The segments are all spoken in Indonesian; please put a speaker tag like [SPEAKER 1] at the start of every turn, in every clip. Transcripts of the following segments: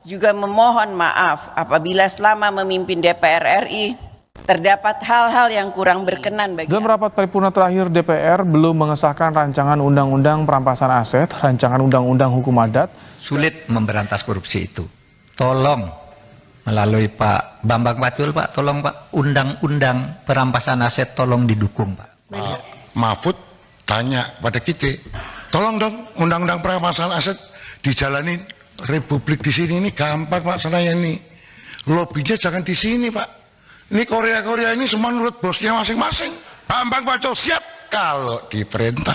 [SPEAKER 1] juga memohon maaf apabila selama memimpin DPR RI terdapat hal-hal yang kurang berkenan bagi.
[SPEAKER 2] Dalam rapat paripurna terakhir DPR belum mengesahkan rancangan undang-undang perampasan aset, rancangan undang-undang hukum adat.
[SPEAKER 3] Sulit memberantas korupsi itu. Tolong melalui Pak Bambang Pacul, Pak, tolong Pak, undang-undang perampasan aset tolong didukung, Pak.
[SPEAKER 4] Pak Mahfud tanya pada kita, tolong dong undang-undang perampasan aset dijalanin. Republik di sini ini gampang Pak Senayan ini. Lobbynya jangan di sini Pak. Ini Korea ini semua menurut bosnya masing-masing. Bambang Pacul siap kalau diperintah.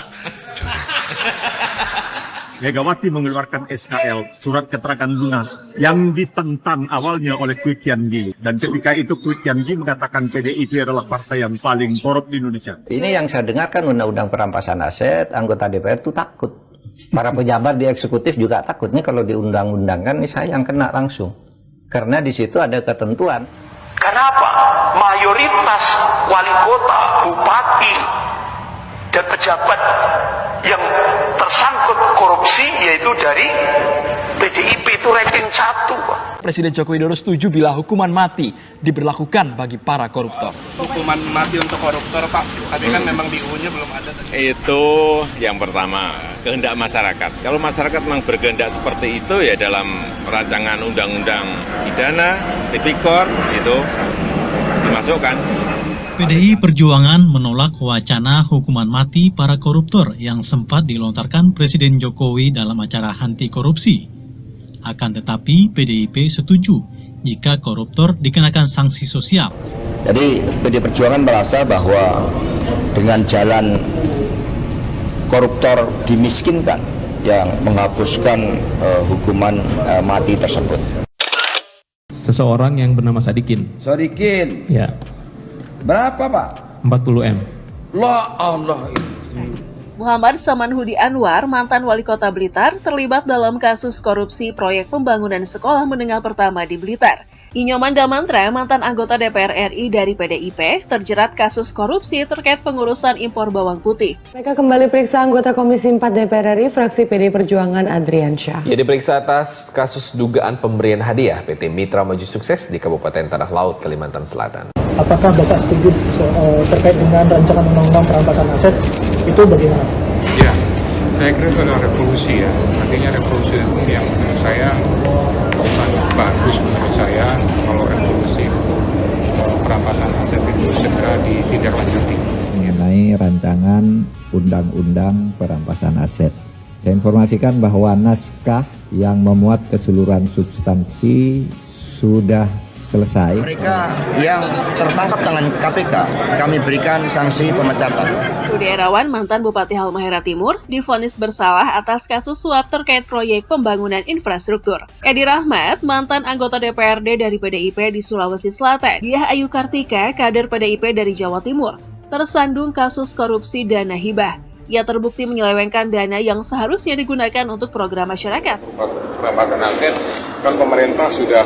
[SPEAKER 5] Megawati mengeluarkan SKL, surat keterangan lunas, yang ditentang awalnya oleh Kwi Kian Gi. Dan ketika itu Kwi Kian Gi mengatakan PDIP adalah partai yang paling korup di Indonesia.
[SPEAKER 3] Ini yang saya dengarkan undang-undang perampasan aset, anggota DPR itu takut. Para pejabat di eksekutif juga takut. Nih kalau diundang-undangkan, ini saya yang kena langsung. Karena di situ ada ketentuan.
[SPEAKER 6] Kenapa? Mayoritas wali kota, bupati, dan pejabat yang tersangkut korupsi yaitu dari PDIP itu ranking 1.
[SPEAKER 7] Presiden Joko Widodo setuju bila hukuman mati diberlakukan bagi para koruptor.
[SPEAKER 8] Hukuman mati untuk koruptor, Pak, tapi kan memang di UU-nya belum ada.
[SPEAKER 9] Itu yang pertama, kehendak masyarakat. Kalau masyarakat memang berkehendak seperti itu ya dalam rancangan undang-undang pidana, tipikor itu dimasukkan.
[SPEAKER 10] PDI Perjuangan menolak wacana hukuman mati para koruptor yang sempat dilontarkan Presiden Jokowi dalam acara anti korupsi. Akan tetapi PDIP setuju jika koruptor dikenakan sanksi sosial.
[SPEAKER 11] Jadi PDI Perjuangan merasa bahwa dengan jalan koruptor dimiskinkan yang menghapuskan hukuman mati tersebut.
[SPEAKER 12] Seseorang yang bernama Sadikin.
[SPEAKER 13] Sadikin?
[SPEAKER 12] Ya.
[SPEAKER 13] Berapa Pak?
[SPEAKER 12] 40 M.
[SPEAKER 13] La Allah.
[SPEAKER 14] Muhammad Samanhudi Anwar, mantan wali kota Blitar, terlibat dalam kasus korupsi proyek pembangunan sekolah menengah pertama di Blitar. Inyoman Damantra, mantan anggota DPR RI dari PDIP, terjerat kasus korupsi terkait pengurusan impor bawang putih.
[SPEAKER 15] Mereka kembali periksa anggota Komisi 4 DPR RI fraksi PD Perjuangan Adrian Syah.
[SPEAKER 16] Ia diperiksa atas kasus dugaan pemberian hadiah PT Mitra Maju Sukses di Kabupaten Tanah Laut, Kalimantan Selatan.
[SPEAKER 17] Apakah Bapak setuju terkait dengan rancangan undang-undang perampasan aset itu bagaimana?
[SPEAKER 8] Ya, saya kira itu adalah revolusi ya. Artinya revolusi hukum yang menurut saya sangat bagus menurut saya kalau revolusi perampasan aset itu segera ditindaklanjuti.
[SPEAKER 18] Mengenai rancangan undang-undang perampasan aset. Saya informasikan bahwa naskah yang memuat keseluruhan substansi sudah selesai.
[SPEAKER 13] Mereka yang tertangkap tangan KPK, kami berikan sanksi pemecatan.
[SPEAKER 14] Budi Irawan, mantan Bupati Halmahera Timur, divonis bersalah atas kasus suap terkait proyek pembangunan infrastruktur. Edi Rahmat, mantan anggota DPRD dari PDIP di Sulawesi Selatan. Diah Ayu Kartika, kader PDIP dari Jawa Timur, tersandung kasus korupsi dana hibah. Ia terbukti menyelewengkan dana yang seharusnya digunakan untuk program masyarakat.
[SPEAKER 9] Perampasan aset kan pemerintah sudah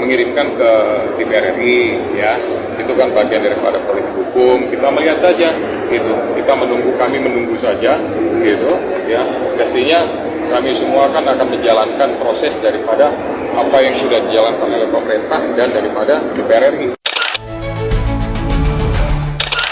[SPEAKER 9] mengirimkan ke DPR RI, ya, itu kan bagian daripada politik hukum. Kita melihat saja, gitu. Kami menunggu saja, gitu, ya. Pastinya kami semua kan akan menjalankan proses daripada apa yang sudah dijalankan oleh pemerintah dan daripada DPR RI.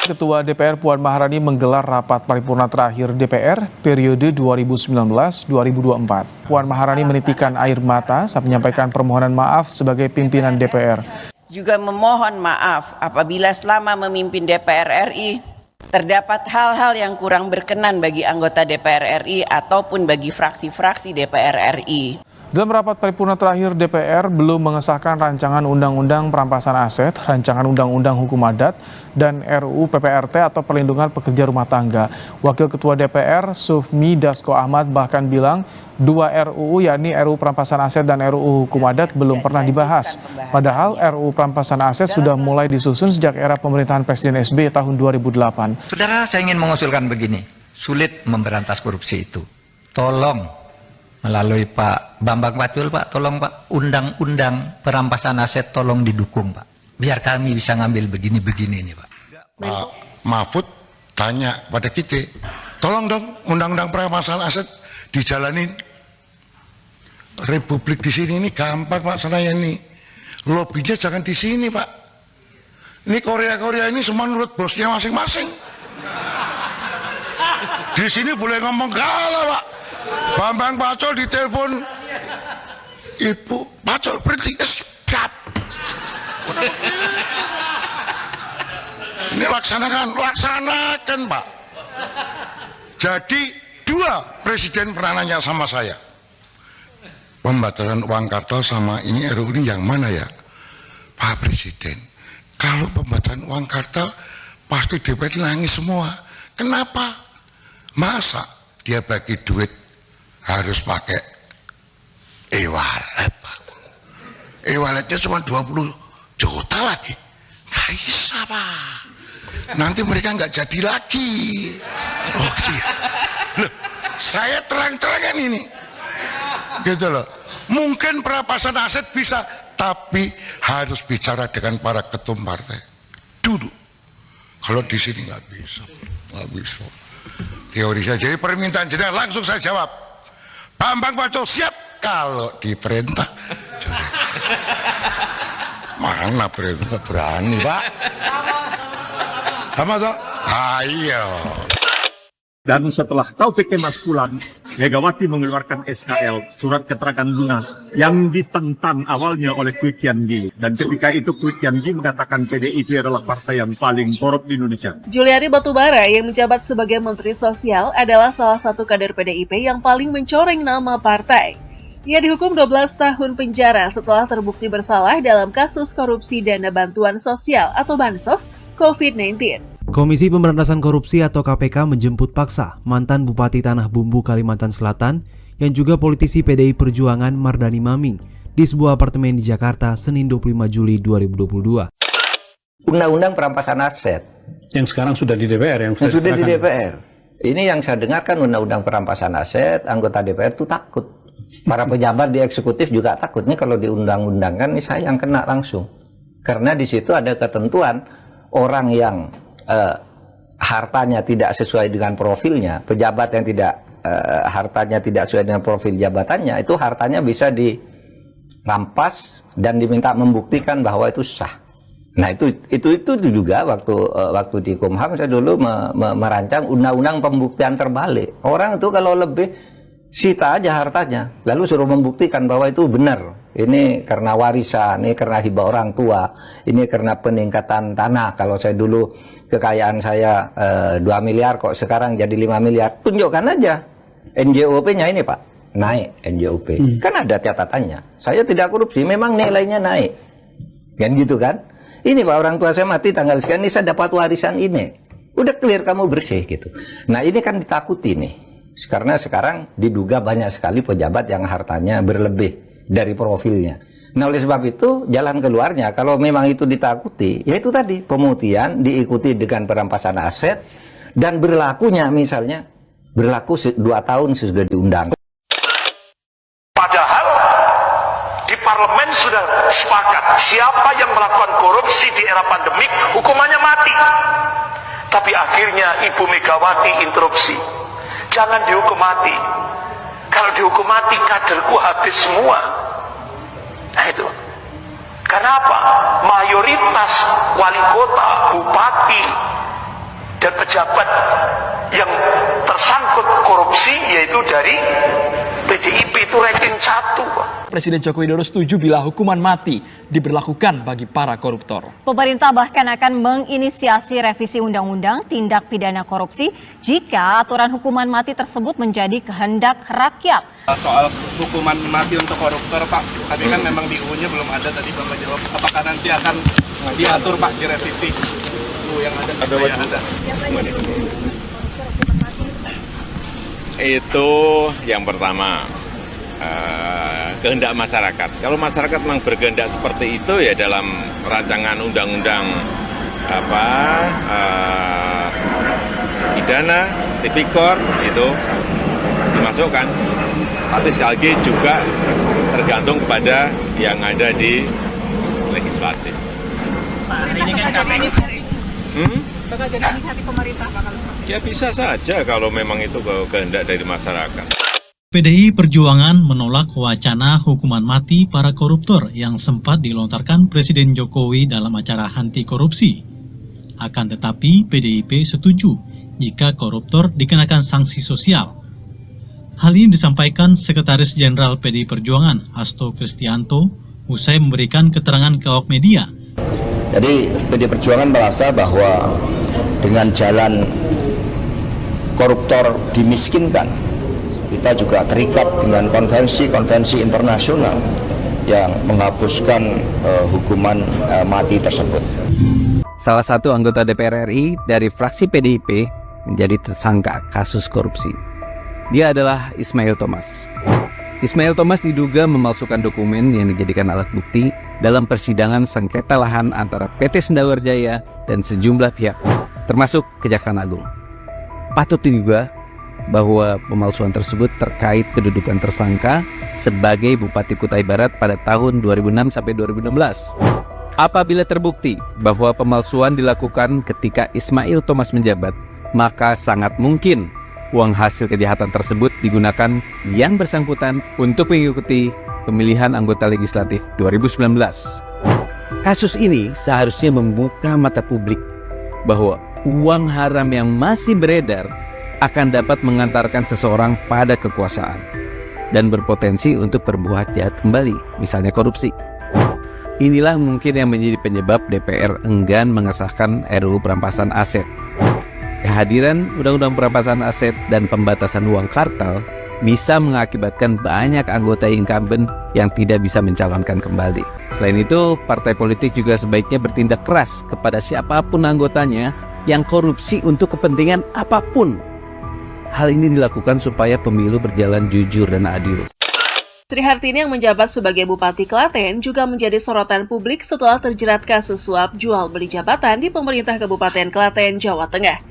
[SPEAKER 2] Ketua DPR Puan Maharani menggelar rapat paripurna terakhir DPR periode 2019-2024. Puan Maharani menitikan air mata saat menyampaikan permohonan maaf sebagai pimpinan DPR.
[SPEAKER 1] Juga memohon maaf apabila selama memimpin DPR RI terdapat hal-hal yang kurang berkenan bagi anggota DPR RI ataupun bagi fraksi-fraksi DPR RI.
[SPEAKER 2] Dalam rapat paripurna terakhir DPR belum mengesahkan rancangan undang-undang perampasan aset, rancangan undang-undang hukum adat, dan RUU PPRT atau perlindungan pekerja rumah tangga. Wakil Ketua DPR Sufmi Dasko Ahmad bahkan bilang dua RUU yakni RUU perampasan aset dan RUU hukum adat belum pernah dibahas. Padahal RUU perampasan aset sudah mulai disusun sejak era pemerintahan Presiden SBY tahun 2008.
[SPEAKER 3] Saudara, saya ingin mengusulkan begini, sulit memberantas korupsi itu. Tolong melalui Pak Bambang Pacul, Pak, tolong Pak, undang-undang perampasan aset tolong didukung Pak. Biar kami bisa ngambil begini-begini ini Pak.
[SPEAKER 4] Pak Mahfud tanya pada kita, tolong dong undang-undang perampasan aset dijalanin. republik di sini ini gampang Pak Senayan nih. Lobbynya jangan di sini Pak. Ini Korea ini semua nurut bosnya masing-masing. Di sini boleh ngomong kalah Pak. Bambang Pacul ditelepon, Ibu Pacul berhenti, siap. Ini laksanakan Pak. Jadi 2 presiden pernah nanya sama saya, pembatalan uang kartal sama ini RUU ini yang mana ya Pak Presiden? Kalau pembatalan uang kartal pasti DPR nangis semua. Kenapa? Masa dia bagi duit harus pakai e-wallet Pak? E-walletnya cuma 20 juta lagi, nggak bisa Pak. Nanti mereka nggak jadi lagi. Oh iya. Loh, saya terang-terangan ini gitu loh. Mungkin perampasan aset bisa, tapi harus bicara dengan para ketum partai dulu. Kalau di sini nggak bisa. Teori saya. Jadi permintaan jenengan langsung saya jawab, Bambang Pacul siap kalau diperintah. Mana perintah berani Pak? Sama toh? Ayo.
[SPEAKER 5] Dan setelah Taufik Kemas pulang, Megawati mengeluarkan SKL, surat keterangan lunas, yang ditentang awalnya oleh Kwi Kian Gi. Dan ketika itu Kwi Kian Gi mengatakan PDIP adalah partai yang paling korup di Indonesia.
[SPEAKER 14] Juliari Batubara yang menjabat sebagai Menteri Sosial adalah salah satu kader PDIP yang paling mencoreng nama partai. Ia dihukum 12 tahun penjara setelah terbukti bersalah dalam kasus korupsi dana bantuan sosial atau Bansos COVID-19.
[SPEAKER 19] Komisi Pemberantasan Korupsi atau KPK menjemput paksa mantan Bupati Tanah Bumbu Kalimantan Selatan yang juga politisi PDI Perjuangan Mardani Maming di sebuah apartemen di Jakarta Senin 25 Juli 2022.
[SPEAKER 11] Undang-undang perampasan aset
[SPEAKER 20] yang sekarang sudah di DPR, yang
[SPEAKER 11] sudah di DPR. Ini yang saya dengarkan, undang-undang perampasan aset, anggota DPR itu takut. Para pejabat di eksekutif juga takut. Ini kalau diundang-undangkan, ini saya yang kena langsung. Karena di situ ada ketentuan orang yang hartanya tidak sesuai dengan profilnya, pejabat yang tidak hartanya tidak sesuai dengan profil jabatannya, itu hartanya bisa dirampas dan diminta membuktikan bahwa itu sah. Nah itu juga waktu di Kumham saya dulu merancang undang-undang pembuktian terbalik. Orang itu kalau lebih sita aja hartanya, lalu suruh membuktikan bahwa itu benar. Ini karena warisan, ini karena hibah orang tua, ini karena peningkatan tanah. Kalau saya dulu kekayaan saya 2 miliar kok sekarang jadi 5 miliar. Tunjukkan aja NJOP-nya ini Pak, naik NJOP. Kan ada catatannya. Saya tidak korupsi, memang nilainya naik. Kan gitu kan? Ini Pak, orang tua saya mati tanggal sekian, ini saya dapat warisan ini. Udah clear, kamu bersih gitu. Nah ini kan ditakuti nih. Karena sekarang diduga banyak sekali pejabat yang hartanya berlebih dari profilnya. Nah oleh sebab itu jalan keluarnya kalau memang itu ditakuti, ya itu tadi pemutihan diikuti dengan perampasan aset dan berlakunya misalnya berlaku 2 tahun sesudah diundang.
[SPEAKER 6] Padahal di parlemen sudah sepakat siapa yang melakukan korupsi di era pandemik hukumannya mati. Tapi akhirnya Ibu Megawati interupsi. Jangan dihukum mati. Kalau dihukum mati kaderku habis semua. Nah itu. Karena apa? Mayoritas wali kota, bupati, dan pejabat yang tersangkut korupsi yaitu dari PDIP itu ranking 1.
[SPEAKER 7] Presiden Joko Widodo setuju bila hukuman mati diberlakukan bagi para koruptor.
[SPEAKER 21] Pemerintah bahkan akan menginisiasi revisi undang-undang tindak pidana korupsi jika aturan hukuman mati tersebut menjadi kehendak rakyat.
[SPEAKER 8] Soal hukuman mati untuk koruptor Pak, tadi kan memang di UU-nya belum ada, tadi Bapak jawab. Apakah nanti akan diatur Pak, direvisi? Yang ada.
[SPEAKER 9] Itu yang pertama, kehendak masyarakat. Kalau masyarakat memang berkehendak seperti itu ya dalam rancangan undang-undang pidana, tipikor itu dimasukkan. Tapi sekali lagi juga tergantung kepada yang ada di legislatif.
[SPEAKER 21] Pak, ini kan bakal jadi inisiatif pemerintah Pak kalau seperti itu?
[SPEAKER 9] Ya bisa saja kalau memang itu kehendak dari masyarakat.
[SPEAKER 10] PDI Perjuangan menolak wacana hukuman mati para koruptor yang sempat dilontarkan Presiden Jokowi dalam acara anti korupsi. Akan tetapi, PDIP setuju jika koruptor dikenakan sanksi sosial. Hal ini disampaikan Sekretaris Jenderal PDI Perjuangan, Hasto Kristianto, usai memberikan keterangan ke awak media.
[SPEAKER 13] Jadi PDI Perjuangan merasa bahwa dengan jalan koruptor dimiskinkan, kita juga terikat dengan konvensi-konvensi internasional yang menghapuskan hukuman mati tersebut.
[SPEAKER 22] Salah satu anggota DPR RI dari fraksi PDIP menjadi tersangka kasus korupsi. Dia adalah Ismail Thomas. Ismail Thomas diduga memalsukan dokumen yang dijadikan alat bukti dalam persidangan sengketa lahan antara PT Sendawar Jaya dan sejumlah pihak, termasuk Kejaksaan Agung. Patut diduga bahwa pemalsuan tersebut terkait kedudukan tersangka sebagai Bupati Kutai Barat pada tahun 2006 sampai 2016. Apabila terbukti bahwa pemalsuan dilakukan ketika Ismail Thomas menjabat, maka sangat mungkin uang hasil kejahatan tersebut digunakan yang bersangkutan untuk mengikuti pemilihan anggota legislatif 2019. Kasus ini seharusnya membuka mata publik bahwa uang haram yang masih beredar akan dapat mengantarkan seseorang pada kekuasaan dan berpotensi untuk berbuat jahat kembali, misalnya korupsi. Inilah mungkin yang menjadi penyebab DPR enggan mengesahkan RUU Perampasan Aset. Kehadiran Undang-Undang Perampasan Aset dan pembatasan uang kartal bisa mengakibatkan banyak anggota incumbent yang tidak bisa mencalonkan kembali. Selain itu, partai politik juga sebaiknya bertindak keras kepada siapapun anggotanya yang korupsi untuk kepentingan apapun. Hal ini dilakukan supaya pemilu berjalan jujur dan adil.
[SPEAKER 14] Sri Hartini yang menjabat sebagai Bupati Klaten juga menjadi sorotan publik setelah terjerat kasus suap jual beli jabatan di pemerintah Kabupaten Klaten, Jawa Tengah.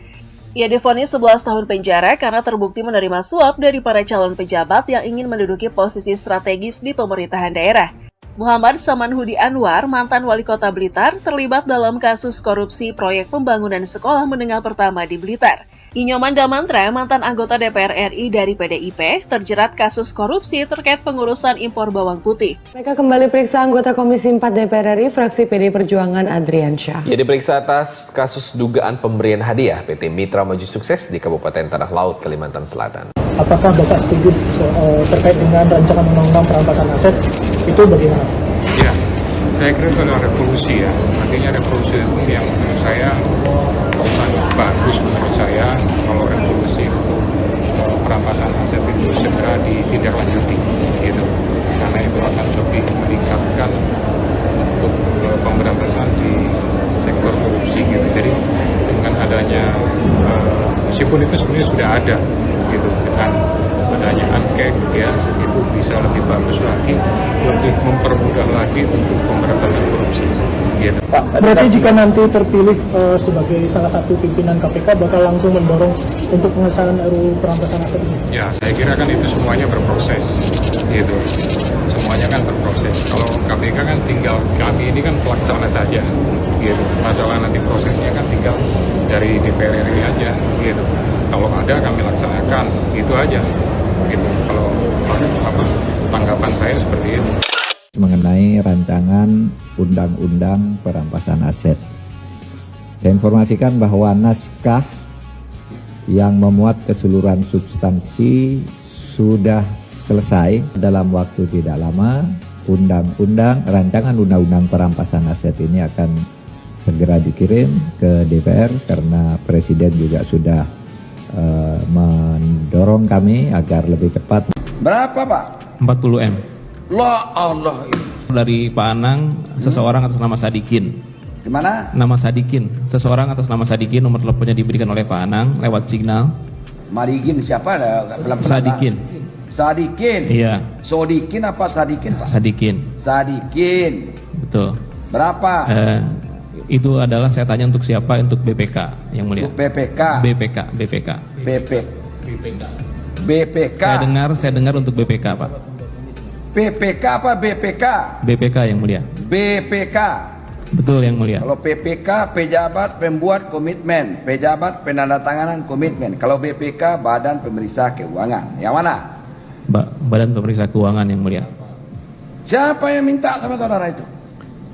[SPEAKER 14] Ia divonis 11 tahun penjara karena terbukti menerima suap dari para calon pejabat yang ingin menduduki posisi strategis di pemerintahan daerah. Muhammad Samanhudi Anwar, mantan wali kota Blitar, terlibat dalam kasus korupsi proyek pembangunan sekolah menengah pertama di Blitar. Inyoman Damantra, mantan anggota DPR RI dari PDIP, terjerat kasus korupsi terkait pengurusan impor bawang putih.
[SPEAKER 15] Mereka kembali periksa anggota Komisi 4 DPR RI fraksi PDI Perjuangan Adrian Syah.
[SPEAKER 16] Ia diperiksa atas kasus dugaan pemberian hadiah PT Mitra Maju Sukses di Kabupaten Tanah Laut, Kalimantan Selatan.
[SPEAKER 17] Apakah Bapak setuju terkait dengan rancangan undang-undang perampasan aset itu bagaimana?
[SPEAKER 8] Ya, saya kira itu adalah revolusi ya. Artinya revolusi itu yang menurut saya sangat bagus menurut saya kalau revolusi untuk perampasan aset itu segera ditindaklanjuti gitu. Karena itu akan lebih meningkatkan untuk pemberantasan di sektor korupsi gitu. Jadi dengan adanya meskipun itu sebenarnya sudah ada gitu, dengan adanya angket ya itu bisa lebih bagus lagi, lebih mempermudah lagi untuk pemberantasan korupsi gitu.
[SPEAKER 17] Pak, berarti jika nanti terpilih sebagai salah satu pimpinan KPK bakal langsung mendorong untuk pengesahan RUU perampasan aset ini?
[SPEAKER 8] Ya, saya kira kan itu semuanya berproses gitu. Semuanya kan berproses. Kalau KPK kan tinggal kami ini kan pelaksana saja gitu. Masalah nanti prosesnya kan tinggal dari DPR RI aja gitu. Kalau ada kami laksanakan, itu aja gitu. Kalau tanggapan saya seperti itu.
[SPEAKER 18] Mengenai rancangan undang-undang perampasan aset, saya informasikan bahwa naskah yang memuat keseluruhan substansi sudah selesai dalam waktu tidak lama. Rancangan undang-undang perampasan aset ini akan segera dikirim ke DPR karena Presiden juga sudah mendorong kami agar lebih cepat.
[SPEAKER 12] Berapa Pak? 40 M.
[SPEAKER 23] La Allah.
[SPEAKER 12] Dari Pak Anang, seseorang atas nama Sadikin.
[SPEAKER 23] Di mana?
[SPEAKER 12] Nama Sadikin. Seseorang atas nama Sadikin, nomor teleponnya diberikan oleh Pak Anang lewat signal.
[SPEAKER 23] Marigin siapa?
[SPEAKER 12] Sadikin.
[SPEAKER 23] Sadikin.
[SPEAKER 12] Iya.
[SPEAKER 23] Sodikin apa Sadikin Pak?
[SPEAKER 12] Sadikin.
[SPEAKER 23] Sadikin.
[SPEAKER 12] Betul.
[SPEAKER 23] Berapa?
[SPEAKER 12] Itu adalah saya tanya untuk siapa, untuk BPK yang mulia.
[SPEAKER 23] Untuk BPK.
[SPEAKER 12] BPK.
[SPEAKER 23] BPK.
[SPEAKER 12] Saya dengar untuk BPK Pak.
[SPEAKER 23] PPK apa BPK?
[SPEAKER 12] BPK yang mulia.
[SPEAKER 23] BPK.
[SPEAKER 12] Betul yang mulia.
[SPEAKER 23] Kalau PPK pejabat pembuat komitmen, pejabat penandatanganan komitmen. Kalau BPK Badan Pemeriksa Keuangan. Yang mana?
[SPEAKER 12] Badan Pemeriksa Keuangan yang mulia.
[SPEAKER 23] Siapa yang minta sama saudara itu?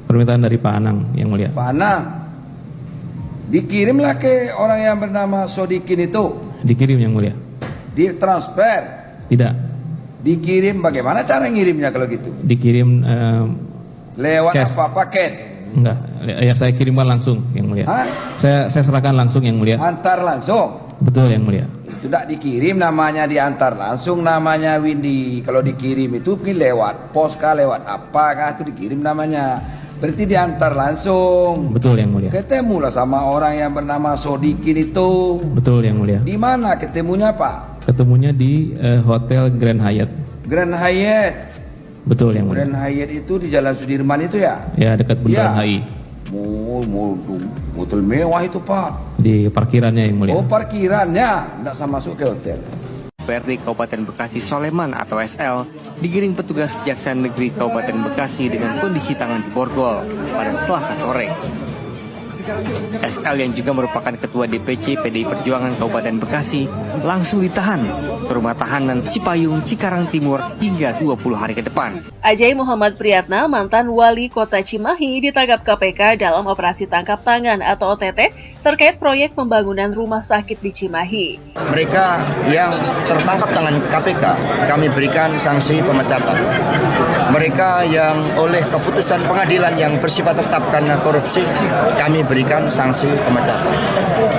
[SPEAKER 12] Permintaan dari Pak Anang yang mulia.
[SPEAKER 23] Pak Anang. Dikirimlah ke orang yang bernama Sodikin itu.
[SPEAKER 12] Dikirim yang mulia.
[SPEAKER 23] Ditransfer.
[SPEAKER 12] Tidak.
[SPEAKER 23] Dikirim, bagaimana cara ngirimnya kalau gitu?
[SPEAKER 12] Dikirim
[SPEAKER 23] lewat
[SPEAKER 12] cash.
[SPEAKER 23] apa, paket?
[SPEAKER 12] Enggak, ya saya kirimkan langsung yang mulia.
[SPEAKER 23] Hah?
[SPEAKER 12] Saya serahkan langsung yang mulia.
[SPEAKER 23] Antar langsung?
[SPEAKER 12] Betul yang mulia.
[SPEAKER 23] Tidak dikirim namanya diantar langsung, namanya Windy. Kalau dikirim itu lewat pos kah, lewat apakah itu dikirim namanya. Berarti diantar langsung.
[SPEAKER 12] Betul yang mulia.
[SPEAKER 23] Ketemulah sama orang yang bernama Sodikin itu.
[SPEAKER 12] Betul yang mulia.
[SPEAKER 23] Di mana ketemunya Pak?
[SPEAKER 12] Ketemunya di Hotel Grand Hyatt.
[SPEAKER 23] Grand Hyatt.
[SPEAKER 12] Betul yang mulia.
[SPEAKER 23] Grand Hyatt itu di Jalan Sudirman itu ya?
[SPEAKER 12] Ya, dekat Bundaran HI.
[SPEAKER 23] Hotel mewah itu Pak.
[SPEAKER 12] Di parkirannya yang mulia.
[SPEAKER 23] Oh, parkirannya, tidak sama masuk ke hotel.
[SPEAKER 1] DPRD Kabupaten Bekasi Soleman atau SL digiring petugas Kejaksaan Negeri Kabupaten Bekasi dengan kondisi tangan diborgol pada Selasa sore. SL yang juga merupakan Ketua DPC PDI Perjuangan Kabupaten Bekasi langsung ditahan ke rumah tahanan Cipayung, Cikarang Timur hingga 20 hari ke depan.
[SPEAKER 14] Ajay Muhammad Priyatna, mantan wali kota Cimahi, ditangkap KPK dalam operasi tangkap tangan atau OTT terkait proyek pembangunan rumah sakit di Cimahi.
[SPEAKER 13] Mereka yang tertangkap tangan KPK, kami berikan sanksi pemecatan. Mereka yang oleh keputusan pengadilan yang bersifat tetap karena korupsi, kami berikan sanksi pemecatan.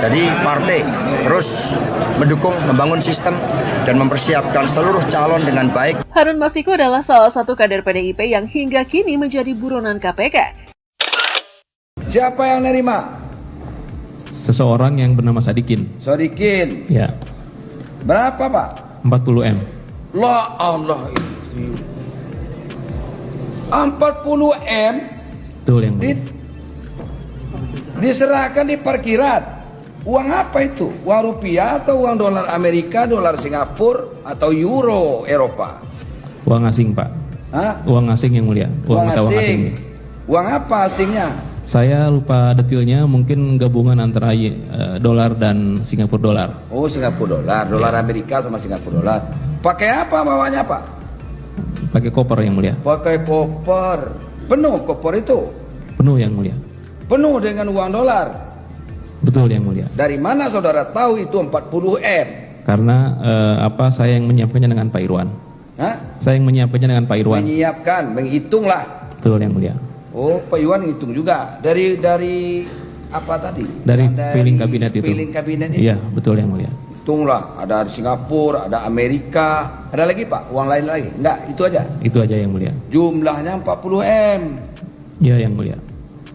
[SPEAKER 13] Jadi partai terus mendukung, membangun sistem, dan mempersiapkan seluruh calon dengan baik.
[SPEAKER 14] Harun Masiku adalah salah satu kader PDIP yang hingga kini menjadi buronan KPK.
[SPEAKER 23] Siapa yang nerima?
[SPEAKER 12] Seseorang yang bernama Sadikin.
[SPEAKER 23] Sodikin.
[SPEAKER 12] Ya.
[SPEAKER 23] Berapa Pak?
[SPEAKER 12] 40 M.
[SPEAKER 23] La Allah. 40 M.
[SPEAKER 12] Betul yang mulia.
[SPEAKER 23] Diserahkan di parkiran. Uang apa itu? Uang rupiah atau uang dolar Amerika, dolar Singapura, atau euro Eropa?
[SPEAKER 12] Uang asing Pak.
[SPEAKER 23] Hah?
[SPEAKER 12] Uang asing yang mulia.
[SPEAKER 23] Uang
[SPEAKER 12] mata uang asing.
[SPEAKER 23] Uang apa asingnya?
[SPEAKER 12] Saya lupa detailnya, mungkin gabungan antara dolar dan Singapura dolar.
[SPEAKER 23] Oh, Singapura dolar, dolar Amerika sama Singapura dolar. Pakai apa bawanya Pak?
[SPEAKER 12] Pakai koper yang mulia.
[SPEAKER 23] Pakai koper. Penuh koper itu?
[SPEAKER 12] Penuh yang mulia.
[SPEAKER 23] Penuh dengan uang dolar?
[SPEAKER 12] Betul yang mulia.
[SPEAKER 23] Dari mana saudara tahu itu 40 M?
[SPEAKER 12] Karena saya yang menyiapkannya dengan Pak Irwan.
[SPEAKER 23] Hah?
[SPEAKER 12] Saya yang menyiapkannya dengan Pak Irwan.
[SPEAKER 23] Menyiapkan, menghitunglah.
[SPEAKER 12] Betul yang mulia.
[SPEAKER 23] Oh, Pak Irwan hitung juga. Dari apa tadi?
[SPEAKER 12] Dari filing kabinet itu.
[SPEAKER 23] Filing kabinet itu.
[SPEAKER 12] Iya, betul yang mulia.
[SPEAKER 23] Hitunglah, ada Singapura, ada Amerika. Ada lagi Pak? Uang lain lagi? Enggak, itu aja.
[SPEAKER 12] Itu aja yang mulia.
[SPEAKER 23] Jumlahnya 40 M.
[SPEAKER 12] Iya yang mulia.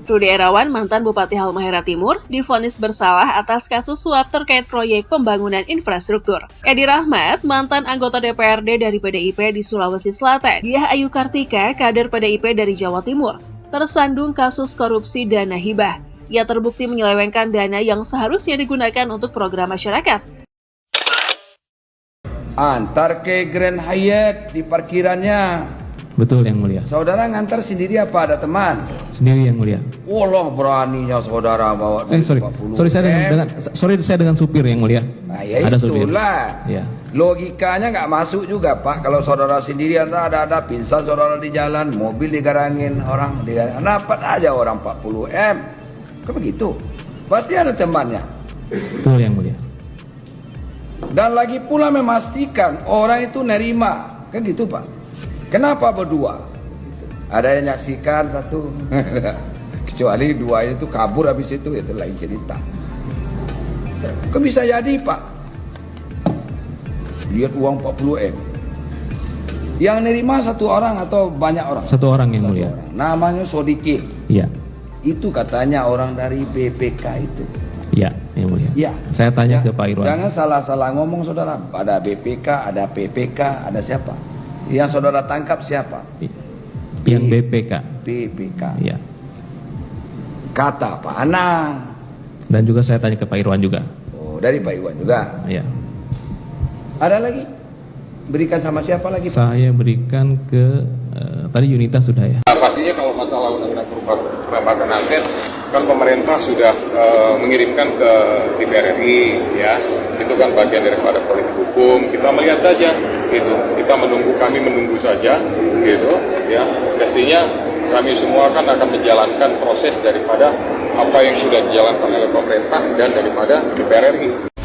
[SPEAKER 14] Rudy Erawan, mantan Bupati Halmahera Timur, divonis bersalah atas kasus suap terkait proyek pembangunan infrastruktur. Edi Rahmat, mantan anggota DPRD dari PDIP di Sulawesi Selatan. Diah Ayu Kartika, kader PDIP dari Jawa Timur, tersandung kasus korupsi dana hibah. Ia terbukti menyelewengkan dana yang seharusnya digunakan untuk program masyarakat.
[SPEAKER 23] Antar ke Grand Hyatt di parkirannya.
[SPEAKER 12] Betul yang mulia.
[SPEAKER 23] Saudara ngantar sendiri apa ada teman?
[SPEAKER 12] Sendiri yang mulia.
[SPEAKER 23] Allah beraninya saudara bawa
[SPEAKER 12] Sorry saya dengan supir yang mulia.
[SPEAKER 23] Nah, ya
[SPEAKER 12] ada
[SPEAKER 23] itulah.
[SPEAKER 12] supir. Ya.
[SPEAKER 23] Logikanya nggak masuk juga Pak. Kalau saudara sendiri ada pingsan saudara di jalan, mobil digarangin orang, dapat aja orang 40 M. Kan begitu. Pasti ada temannya.
[SPEAKER 12] Betul yang mulia.
[SPEAKER 23] Dan lagi pula memastikan orang itu nerima, kan gitu Pak. Kenapa berdua? Ada yang nyaksikan satu, kecuali dua itu kabur habis itu lain cerita. Kok bisa jadi Pak? Lihat uang 40 M. Yang nerima satu orang atau banyak orang?
[SPEAKER 12] Satu orang yang mulia.
[SPEAKER 23] Namanya Sodikin.
[SPEAKER 12] Iya.
[SPEAKER 23] Itu katanya orang dari BPK itu.
[SPEAKER 12] Iya, yang mulia.
[SPEAKER 23] Ya.
[SPEAKER 12] Saya tanya ke Pak Irwan.
[SPEAKER 23] Jangan salah-salah ngomong saudara. Ada BPK, ada PPK, ada siapa? Yang saudara tangkap siapa?
[SPEAKER 12] Yang BPK.
[SPEAKER 23] BPK.
[SPEAKER 12] Iya.
[SPEAKER 23] Kata Pak Anang.
[SPEAKER 12] Dan juga saya tanya ke Pak Irwan juga.
[SPEAKER 23] Oh, dari Pak Irwan juga.
[SPEAKER 12] Iya.
[SPEAKER 23] Ada lagi? Berikan sama siapa lagi?
[SPEAKER 12] Saya berikan ke tadi Yunita sudah ya.
[SPEAKER 9] Nah, pastinya kalau masalah undang-undang perampasan aset kan pemerintah sudah mengirimkan ke DPR RI ya. Itu kan bagian daripada politik hukum. Kita melihat saja Itu kita menunggu, kami menunggu saja, gitu ya. Pastinya kami semua kan akan menjalankan proses daripada apa yang sudah dijalankan oleh pemerintah dan daripada DPR RI.